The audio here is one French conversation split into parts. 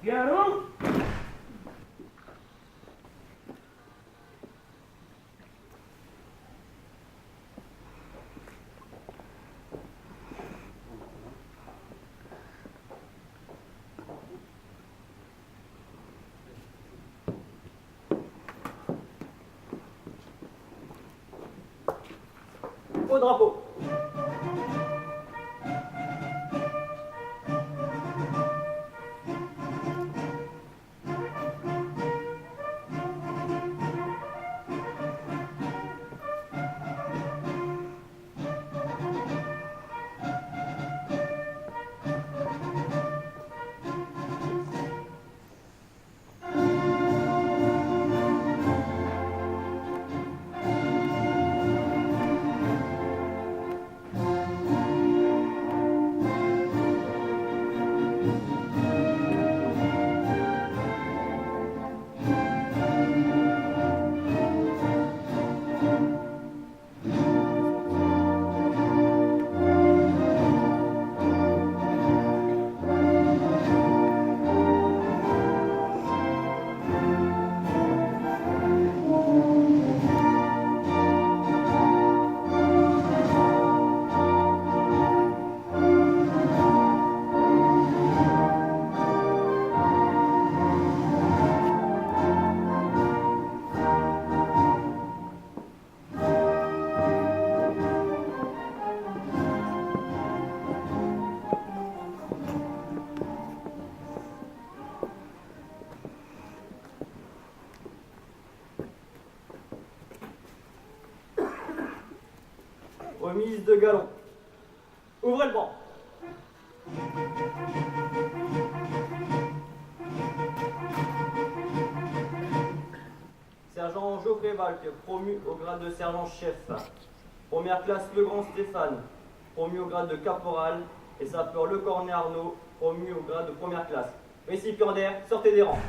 Galop. Au drapeau. Remise de galon. Ouvrez le banc. Sergent Geoffrey Valk, promu au grade de sergent-chef. Première classe Le Grand Stéphane, promu au grade de caporal. Et sapeur Le Cornet Arnaud, promu au grade de première classe. Récipiendaire, sortez des rangs.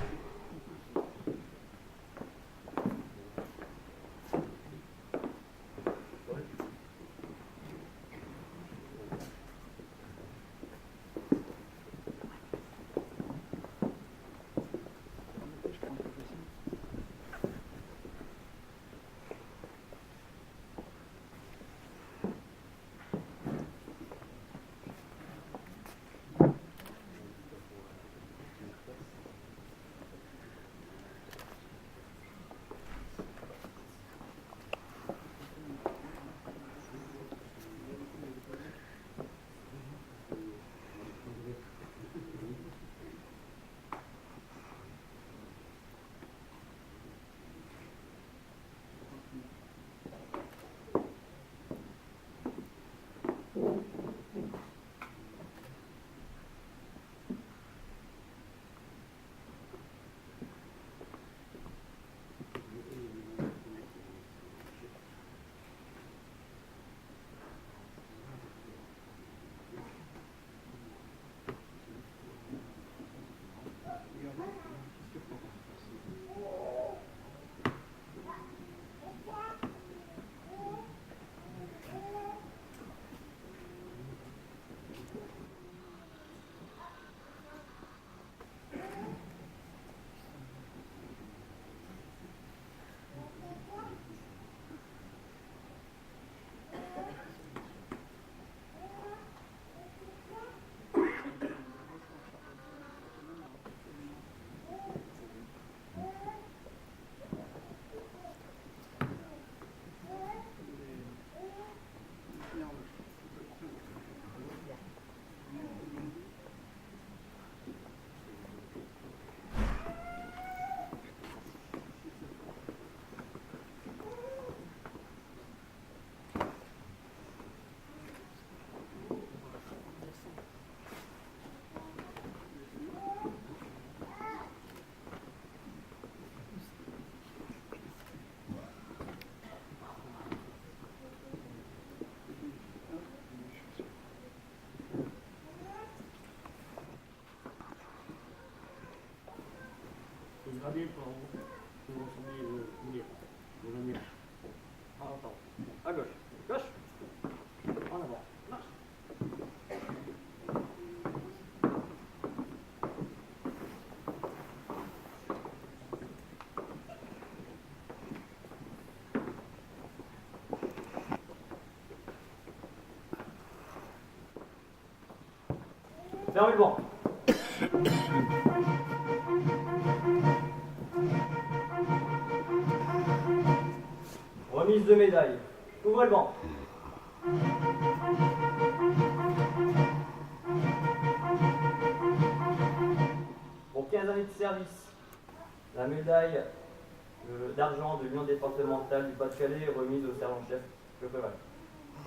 Gradé pour ressembler au lire. Au mur. En attends. À gauche. Gauche. En avant. Marche. Fermez le banc. Remise de médaille. Ouvrez le banc. Pour 15 années de service, la médaille d'argent de l'Union départementale du Pas-de-Calais est remise au sergent-chef Le Cheval.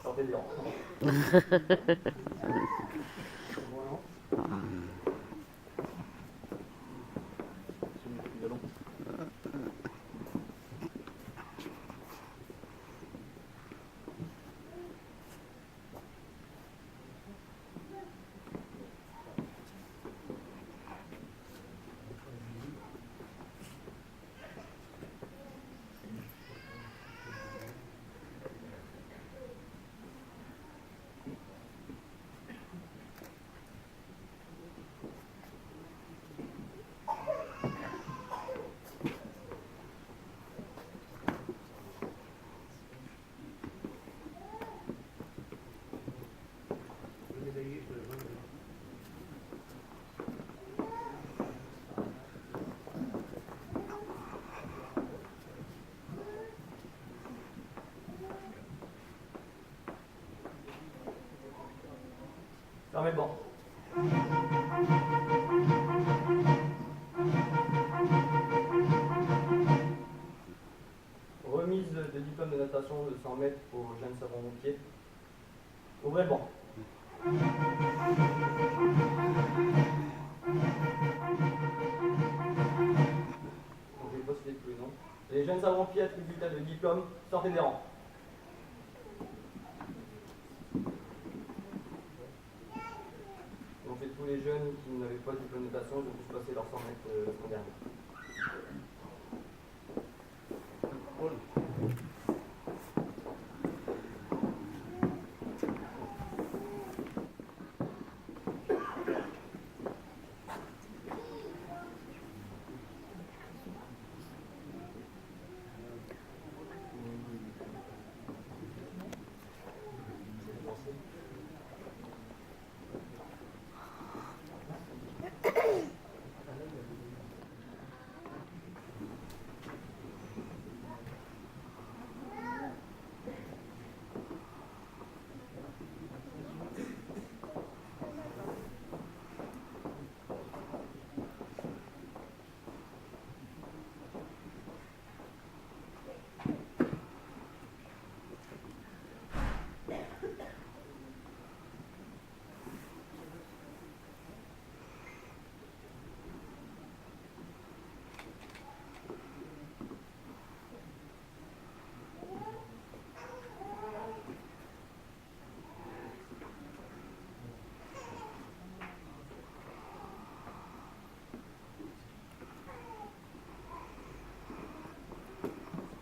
Sortez des rangs. Voilà. Fermez le banc. Remise de diplôme de natation de 100 mètres aux jeunes savants-pompiers. Ouvrez le banc. Donc, je vais pas citer tous les noms. Les jeunes savants-pompiers attributaires de diplôme, sortez des rangs. Donc c'est tous les jeunes qui n'avaient pas de diplôme de natation, ils ont tous passé leurs 100 mètres la semaine dernière.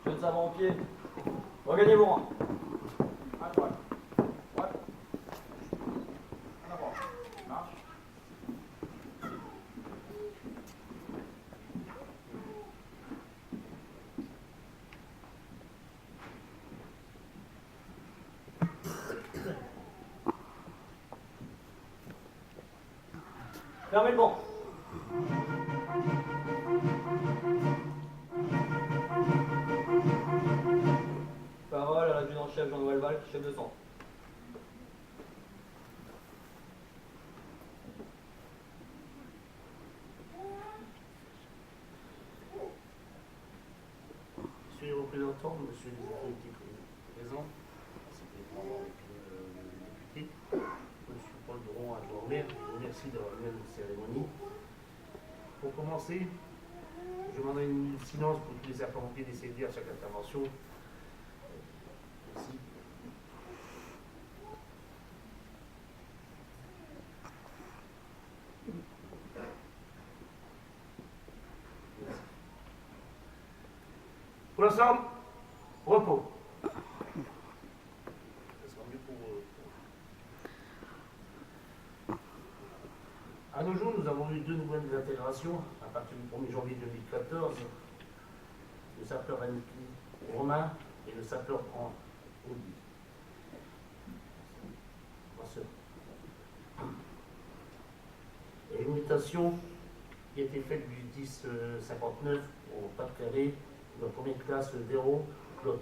Jeunes savants-pompiers, regagnez vos rangs. À droite. Droite. En avant. Marche. Fermez le banc. Parole à l'adjudant-chef Jean-Noël Valk, chef de centre. Monsieur le représentant, monsieur les autorités présents, c'était vraiment avec le député, monsieur Paul Doron, adjoint au maire, merci d'avoir mené cette cérémonie. Pour commencer, je demande une minute de silence pour tous les sapeurs-pompiers décédés à chaque intervention. Merci. Merci. Pour l'ensemble, repos. Ça sera mieux À nos jours, nous avons eu deux nouvelles intégrations à partir du 1er janvier 2014. Le sapeur Aniki Romain et le sapeur en Audi. Il y a une mutation qui a été faite du 10-59 au Pas-de-Calais, de la première classe Véro Claude.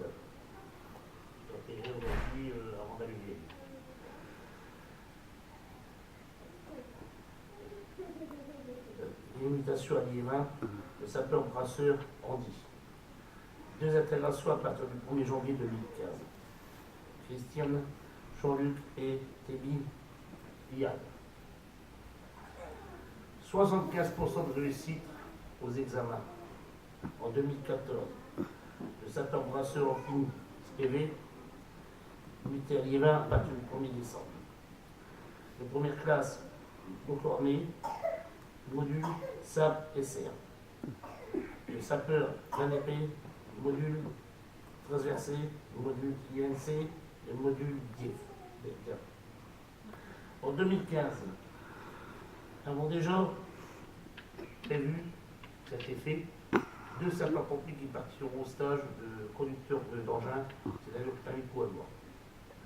Intégré aujourd'hui à Mandalivier. Une mutation à Liévin, le sapeur-brasseur Andy. 2 intégrations à partir du 1er janvier 2015. Christiane, Jean-Luc et Tébi Liad. 75% de réussite aux examens. En 2014, le sapeur-brasseur en fini SPV, unité à Liévin à partir du 1er décembre. De première classe, Concorné, module SAP SR. Le sapeur VNP, module transversé, module INC et module DIF. En 2015, avons déjà prévu, ça a été fait, 2 sapeurs-pompiers qui partiront au stage de conducteur d'engin, c'est-à-dire le permis poids lourd,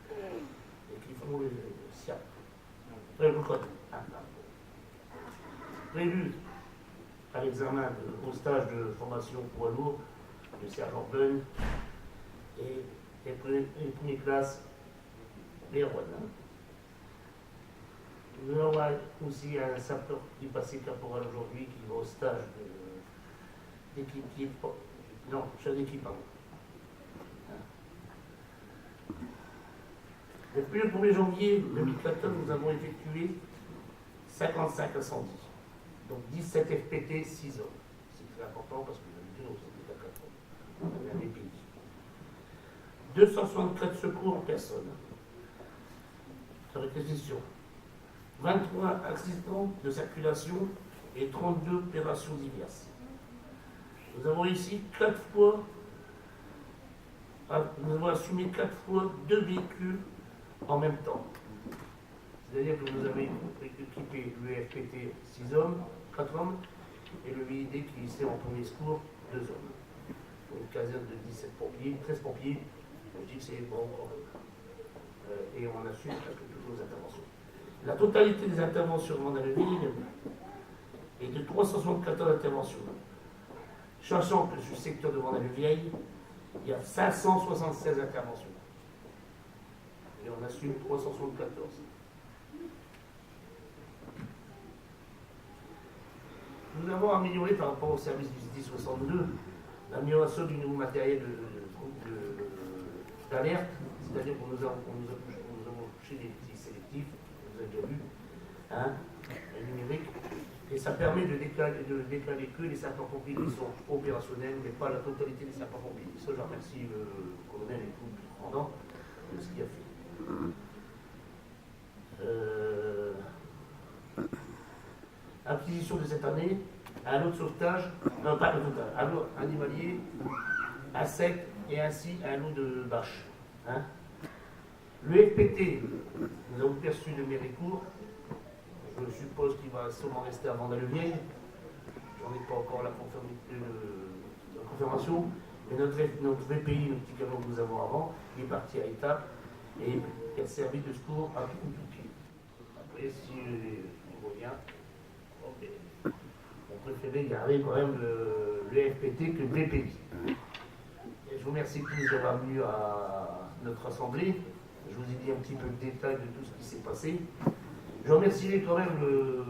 et qui feront le SIAP. Le code. Prévu à l'examen au stage de formation poids lourd, le sergent Bunn et première classe, les Rouen. Nous avons aussi un sapeur du passé caporal aujourd'hui qui va au stage d'équipier. Non, chef d'équipe, pardon. Depuis le 1er janvier 2014, nous avons effectué 55 incendies. Donc 17 FPT, 6 hommes. C'est très important parce que d'habitude, on s'était à 4 hommes. On avait un pays. 264 secours en personne. Avec réquisition. 23 accidents de circulation et 32 opérations diverses. Nous avons ici 4 fois, nous avons assumé 4 fois 2 véhicules en même temps. C'est-à-dire que vous avez équipé le FPT 6 hommes, 4 hommes, et le VID qui est en premier secours, 2 hommes. Pour une caserne de 17 pompiers, 13 pompiers, je dis que c'est bon quand même. Et on assume presque toutes nos interventions. La totalité des interventions dans la ville est de 374 interventions. Sachant que sur le secteur de Vendée-le-Vieil, il y a 576 interventions. Et on assume 374. Nous avons amélioré par rapport au service du 1062 l'amélioration du nouveau matériel d'alerte, c'est-à-dire qu'on nous avons touché des petits sélectifs, vous avez déjà vu, hein, numérique, et ça permet de déclarer que les sapeurs-pompiers qui sont opérationnels, mais pas la totalité des sapeurs-pompiers. Ça, je remercie le colonel et tout le commandant de ce qu'il a fait. Acquisition de cette année, un lot de sauvetage, non pas de sauvetage, un lot animalier, un sec et ainsi un lot de bâches. Hein. Le FPT, nous avons perçu de Méricourt, je suppose qu'il va sûrement rester à Vendée-le-Vieil, j'en ai pas encore la confirmation, mais notre VPI, le petit camion que nous avons avant, il est parti à étape et il a servi de secours à tout pied. Après, si il revient, okay. On préférait garder quand même le FPT que le VPI. Et je vous remercie tous d'avoir venu à notre assemblée. Je vous ai dit un petit peu le détail de tout ce qui s'est passé. Je remercierai quand même le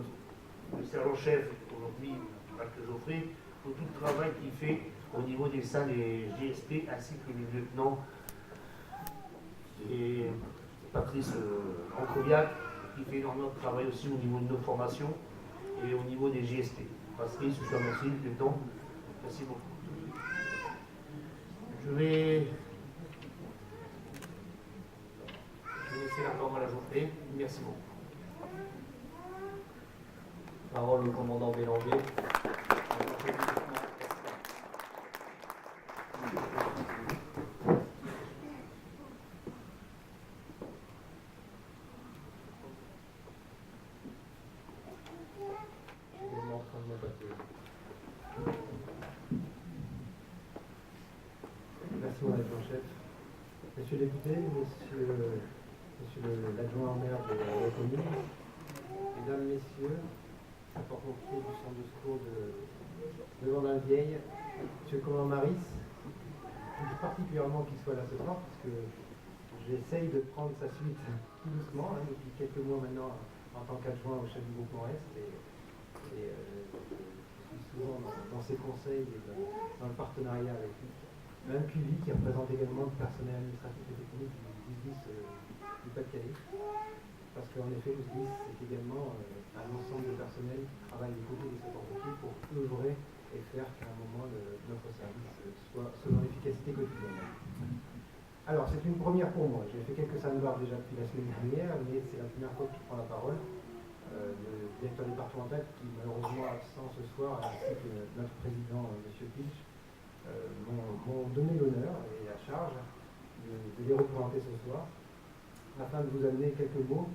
sergent-chef aujourd'hui, Marc Geoffrey, pour tout le travail qu'il fait au niveau des salles et GSP, ainsi que le lieutenant et Patrice Ancroviac, qui fait énormément de travail aussi au niveau de nos formations et au niveau des GSP. Patrice, je vous remercie, lieutenant. Merci beaucoup. Je vais laisser la parole à Geoffrey. Merci beaucoup. Parole au commandant Bélanger. Merci mon adjoint-chef. Monsieur le député, monsieur l'adjoint au maire de la commune, mesdames, messieurs, sapeur-pompier du centre de secours de Vendin-le-Vieil, M. Commandant Maris. Je dis particulièrement qu'il soit là ce soir, parce que j'essaye de prendre sa suite tout doucement, depuis quelques mois maintenant, en tant qu'adjoint au chef du groupement Est. Je suis souvent dans ses conseils et dans le partenariat avec lui. Mme Cuvy, qui représente également le personnel administratif et technique du SDIS du Pas-de-Calais. Parce qu'en effet, le SDIS, c'est également un ensemble de personnel qui travaille aux côtés des sapeurs-pompiers pour œuvrer et faire qu'à un moment notre service soit selon l'efficacité quotidienne. Alors, c'est une première pour moi. J'ai fait quelques sandbars déjà depuis la semaine dernière, mais c'est la première fois que je prends la parole. Le directeur départemental, qui malheureusement est absent ce soir, ainsi que notre président, M. Pilch, m'ont donné l'honneur et la charge de les représenter ce soir, afin de vous amener quelques mots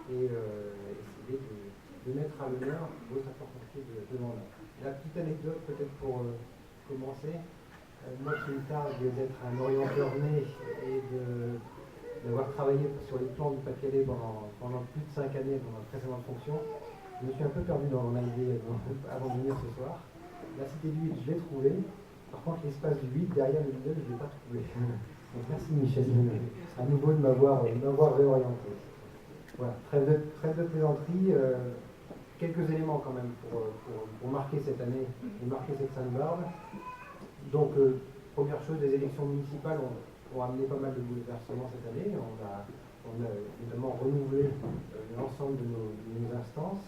et essayer de mettre à l'honneur vos sapeurs-pompiers de Vendin. La petite anecdote, peut-être pour commencer, moi qui me tarde d'être un orienteur né et d'avoir travaillé sur les plans du Pas-de-Calais pendant plus de 5 années dans ma précédente fonction, je me suis un peu perdu dans mon idée avant de venir ce soir. La cité du 8, je l'ai trouvée. Par contre, l'espace du 8, derrière le middle, je ne l'ai pas trouvé. Donc merci Michel, à nouveau de m'avoir réorienté. Voilà, trêve de plaisanterie. Quelques éléments quand même pour marquer cette année et marquer cette Sainte-Barbe. Donc, première chose, les élections municipales ont amené pas mal de bouleversements cette année. On a évidemment renouvelé l'ensemble de nos instances.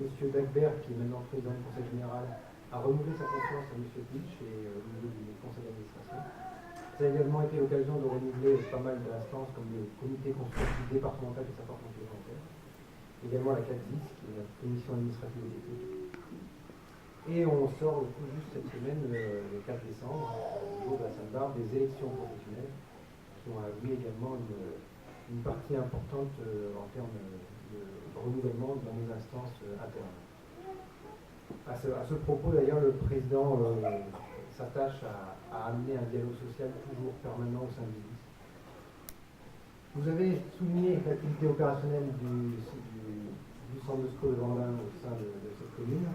Monsieur Dagbert, qui est maintenant président du conseil général, a renouvelé sa confiance à monsieur Pilch et au niveau du conseil d'administration. Ça a également été l'occasion de renouveler pas mal d'instances comme le comité consultatif départemental des sapeurs-pompiers volontaires, également la CADIS, qui est la commission administrative et technique. Et on sort tout juste cette semaine, le 4 décembre, au jour de la Sainte-Barbe, des élections professionnelles, qui ont amené également une partie importante en termes de renouvellement dans nos instances internes. À ce propos, d'ailleurs, le président s'attache à amener un dialogue social toujours permanent au sein du SDIS. Vous avez souligné l'activité opérationnelle du centre de secours de Vendin au sein de cette commune.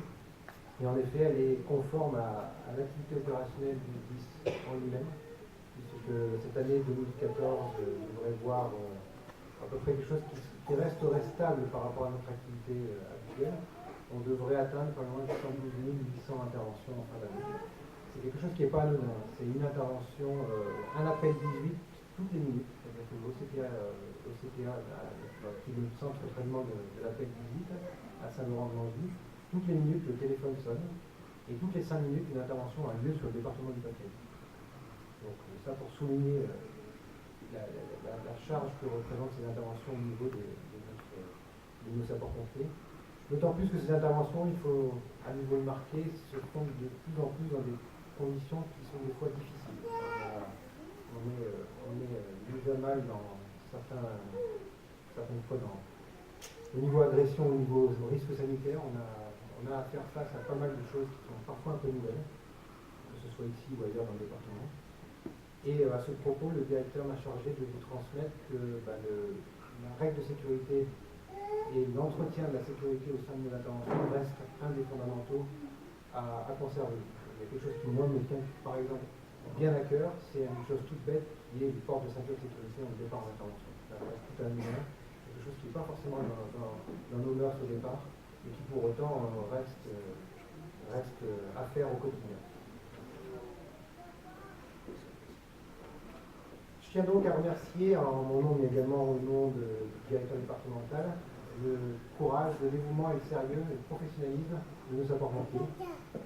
Et en effet, elle est conforme à l'activité opérationnelle du SDIS en lui-même, puisque cette année 2014 devrait voir à peu près quelque chose qui resterait stable par rapport à notre activité actuelle. On devrait atteindre pas loin de 112 800 interventions en fin d'année. C'est quelque chose qui n'est pas anodin. C'est une intervention, un appel 18 toutes les minutes. C'est-à-dire que l'OCPA, qui est le centre de traitement de l'appel 18 à Saint-Laurent-de-Langy, toutes les minutes, le téléphone sonne, et toutes les 5 minutes, une intervention a lieu sur le département du Pas-de-Calais. Donc ça pour souligner la charge que représentent ces interventions au niveau de nos sapeurs-pompiers. D'autant plus que ces interventions, il faut à nouveau le marquer, se font de plus en plus dans des conditions qui sont des fois difficiles. On est mis à mal dans certaines fois au niveau agression, au niveau risque sanitaire, on a à faire face à pas mal de choses qui sont parfois un peu nouvelles, que ce soit ici ou ailleurs dans le département. Et à ce propos, le directeur m'a chargé de vous transmettre que la règle de sécurité et l'entretien de la sécurité au sein de nos interventions reste un des fondamentaux à conserver. Il y a quelque chose qui, moi, me tient, par exemple, bien à cœur, c'est une chose toute bête qui est le port de ceinture de sécurité au départ en intervention. Ça reste tout un humain, quelque chose qui n'est pas forcément dans nos mœurs au départ, et qui pour autant reste à faire au quotidien. Je tiens donc à remercier, en mon nom mais également au nom du directeur départemental, le courage, le dévouement et le sérieux et le professionnalisme de nos sapeurs-pompiers.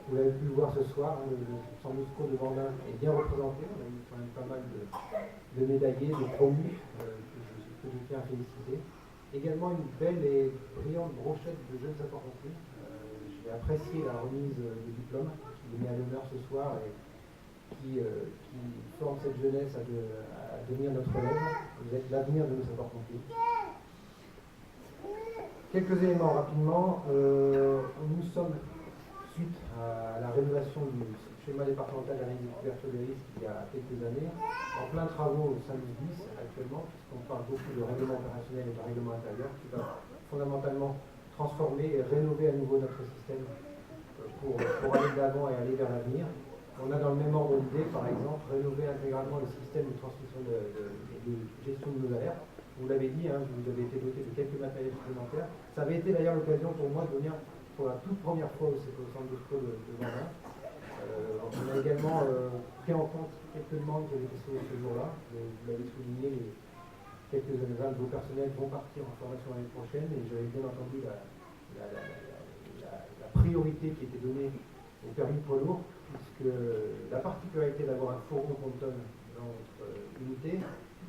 Vous l'avez pu le voir ce soir, le centre de secours de Vendin est bien représenté. On a eu quand même pas mal de médaillés, de promus que je tiens à féliciter. Également une belle et brillante brochette de jeunes sapeurs-pompiers. J'ai apprécié la remise des diplômes qui est mis à l'honneur ce soir et qui forme cette jeunesse à devenir notre relève. Vous êtes l'avenir de nos sapeurs-pompiers. Quelques éléments rapidement. Nous sommes, suite à la rénovation du schéma départemental d'analyse de couverture des risques il y a quelques années, en plein travaux au sein du SDIS actuellement, puisqu'on parle beaucoup de règlement opérationnel et de règlement intérieur qui va fondamentalement transformer et rénover à nouveau notre système pour aller de l'avant et aller vers l'avenir. On a dans le même ordre d'idée, par exemple, rénover intégralement le système de transmission et de gestion de nos alertes. Vous l'avez dit, hein, vous avez été doté de quelques matériels supplémentaires. Ça avait été d'ailleurs l'occasion pour moi de venir pour la toute première fois au centre de secours de Vendin. On a également pris en compte quelques demandes qui avaient été faites ce jour-là. Vous l'avez souligné, quelques-uns de vos personnels vont partir en formation l'année prochaine et j'avais bien entendu la priorité qui était donnée au permis poids lourd, puisque la particularité d'avoir un fourgon ponton dans notre unité,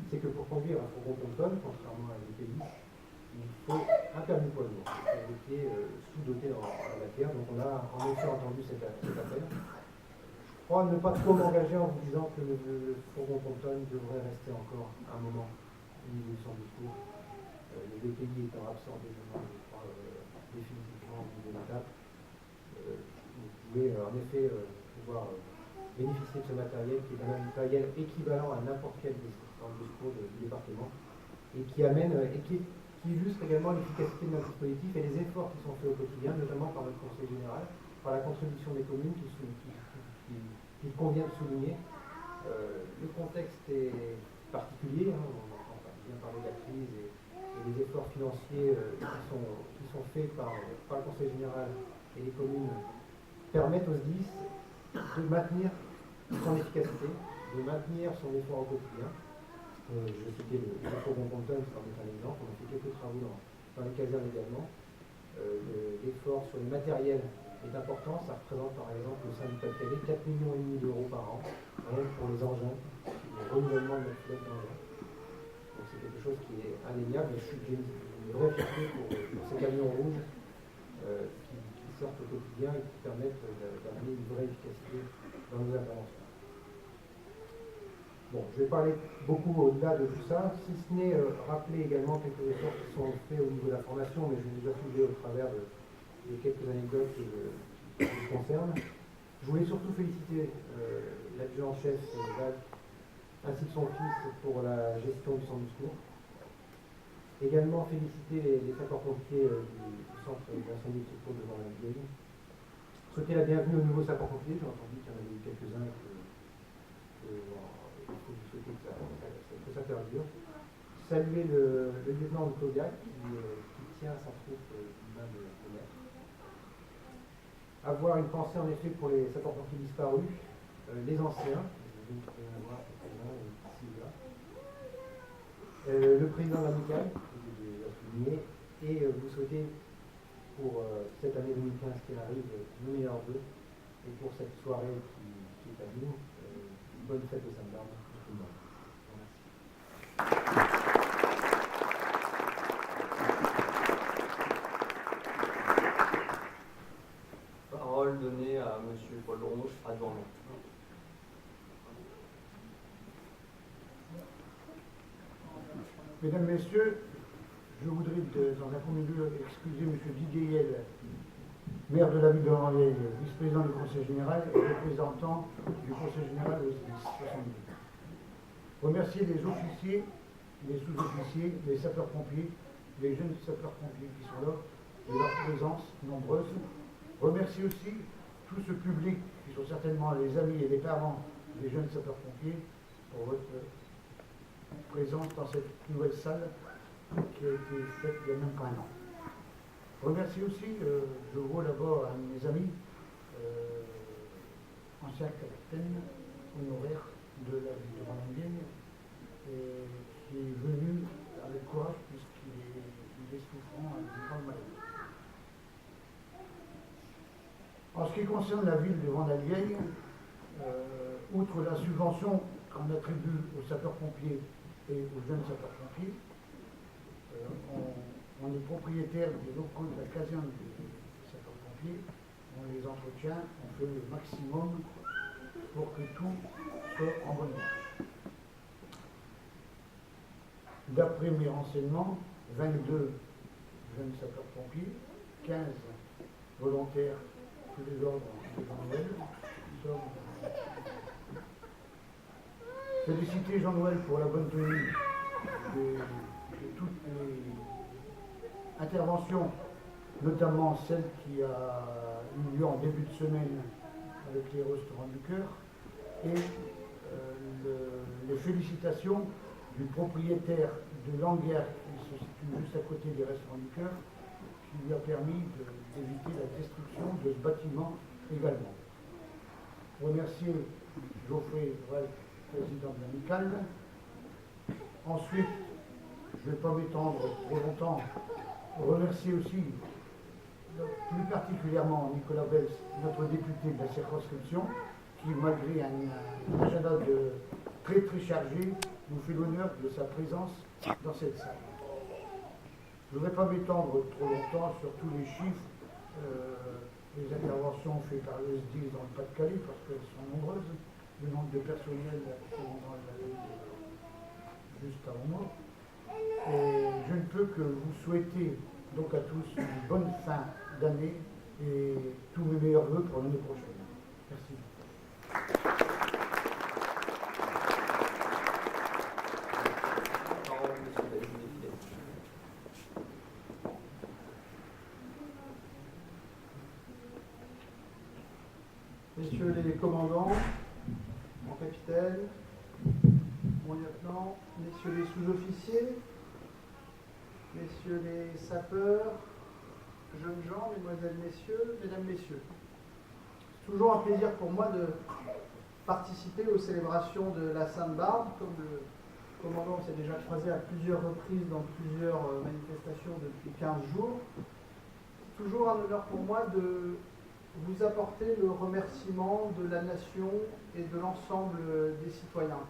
c'est que pour conduire un fourgon ponton, contrairement à un pays, il faut un permis poids lourd, qui est sous-doté en la matière. Donc on a en effet entendu cet appel. Je crois ne pas trop m'engager en vous disant que le fourgon ponton devrait rester encore un moment au niveau du centre de secours. Le VPI étant absent des demandes, je crois, définitivement au niveau de l'étape. Vous pouvez en effet pouvoir bénéficier de ce matériel qui est un matériel équivalent à n'importe quel des centres de secours du département et qui amène et qui illustre également l'efficacité de notre dispositif et les efforts qui sont faits au quotidien, notamment par notre conseil général, par la contribution des communes qu'il convient de souligner. Le contexte est particulier, hein, on vient parler de la crise et les efforts financiers qui sont faits par le conseil général et les communes permettent aux SDIS de maintenir son efficacité, de maintenir son effort au quotidien. Je vais citer le fourgon ponton, qui en est un exemple. On a fait quelques travaux dans les casernes également. L'effort sur les matériels est important. Ça représente par exemple au sein du Pas-de-Calais 4,5 millions d'euros par an, rien que pour les engins, le renouvellement de notre flotte d'engins. Donc c'est quelque chose qui est indéniable. J'ai une vraie fierté pour ces camions rouges qui sortent au quotidien et qui permettent d'amener une vraie efficacité dans nos interventions. Bon, je vais parler beaucoup au-delà de tout ça, si ce n'est rappeler également quelques efforts qui sont faits au niveau de la formation, mais je vais déjà soulever au travers de quelques anecdotes qui me concernent. Je voulais surtout féliciter l'adjudant-chef ainsi que son fils pour la gestion du centre de secours. Également féliciter les sapeurs-pompiers du centre d'incendie de secours de Vendin. Souhaiter la bienvenue aux nouveaux sapeurs-pompiers, j'ai entendu qu'il y en avait eu quelques-uns il faut vous souhaiter que ça perdure. Saluer le lieutenant de Claudiac qui tient sa troupe d'une main de maître. Avoir une pensée en effet pour les sapeurs-pompiers disparus, les anciens, le président de l'amicale, je l'ai souligné, et vous souhaiter pour cette année 2015 qui arrive nos meilleurs vœux et pour cette soirée qui est à nous. Bonne fête de Sainte-Barbe à tout le monde. Merci. Parole donnée à M. Paul Ronche, adjoint. Mesdames, Messieurs, je voudrais dans un premier lieu excuser M. Didier Yel, maire de la ville de Vendin, vice-président du Conseil général et représentant du Conseil général au SDIS 70. Remercier les officiers, les sous-officiers, les sapeurs-pompiers, les jeunes sapeurs-pompiers qui sont là, de leur présence nombreuse. Remercier aussi tout ce public qui sont certainement les amis et les parents des jeunes sapeurs-pompiers pour votre présence dans cette nouvelle salle qui a été faite il y a même pas un an. Remercier aussi, je vois d'abord un de mes amis, ancien capitaine honoraire de la ville de Vendin, qui est venu avec courage puisqu'il est souffrant d'une grande maladie. En ce qui concerne la ville de Vendin, outre la subvention qu'on attribue aux sapeurs-pompiers et aux jeunes sapeurs-pompiers, on est propriétaire des locaux de la caserne des sapeurs-pompiers, on les entretient, on fait le maximum pour que tout soit en bonne marche. D'après mes renseignements, 22 jeunes sapeurs-pompiers, 15 volontaires sous les ordres de Jean-Noël. Féliciter Jean-Noël pour la bonne tenue de toutes les interventions notamment celle qui a eu lieu en début de semaine avec les Restaurants du Cœur, et les félicitations du propriétaire de l'hangar qui se situe juste à côté des Restaurants du Cœur, qui lui a permis d'éviter la destruction de ce bâtiment également. Remercier Geoffrey Wright, président de l'Amicale. Ensuite, je ne vais pas m'étendre trop longtemps, remercier aussi plus particulièrement Nicolas Bels, notre député de la circonscription, qui, malgré un agenda très très chargé, nous fait l'honneur de sa présence dans cette salle. Je ne voudrais pas m'étendre trop longtemps sur tous les chiffres, les interventions faites par le SDIS dans le Pas-de-Calais, parce qu'elles sont nombreuses, le nombre de personnel dans la ville juste avant moi. Et je ne peux que vous souhaiter donc à tous une bonne fin d'année et tous mes meilleurs vœux pour l'année prochaine. Merci. Messieurs les commandants, mon capitaine, mon lieutenant, messieurs les sous-officiers, messieurs les sapeurs, jeunes gens, mesdemoiselles, messieurs, mesdames, messieurs. C'est toujours un plaisir pour moi de participer aux célébrations de la Sainte-Barbe. Comme le commandant s'est déjà croisé à plusieurs reprises dans plusieurs manifestations depuis 15 jours. C'est toujours un honneur pour moi de vous apporter le remerciement de la nation et de l'ensemble des citoyens.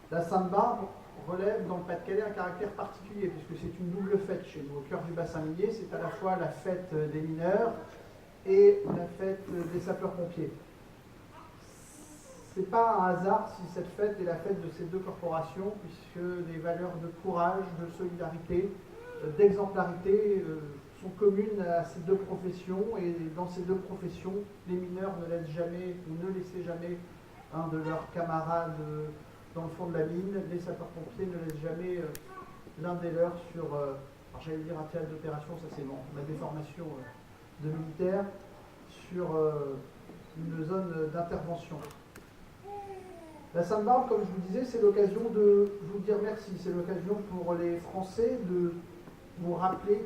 La Sainte-Barbe relève dans le Pas-de-Calais un caractère particulier, puisque c'est une double fête chez nous. Au cœur du bassin minier, c'est à la fois la fête des mineurs et la fête des sapeurs-pompiers. Ce n'est pas un hasard si cette fête est la fête de ces deux corporations, puisque des valeurs de courage, de solidarité, d'exemplarité sont communes à ces deux professions, et dans ces deux professions, les mineurs ne laissent jamais ou ne laissaient jamais un de leurs camarades dans le fond de la mine. Les sapeurs-pompiers ne laissent jamais l'un des leurs sur, j'allais dire un théâtre d'opération, ça c'est ma déformation de militaire, sur une zone d'intervention. La Sainte-Barbe, comme je vous disais, c'est l'occasion de vous dire merci, c'est l'occasion pour les Français de vous rappeler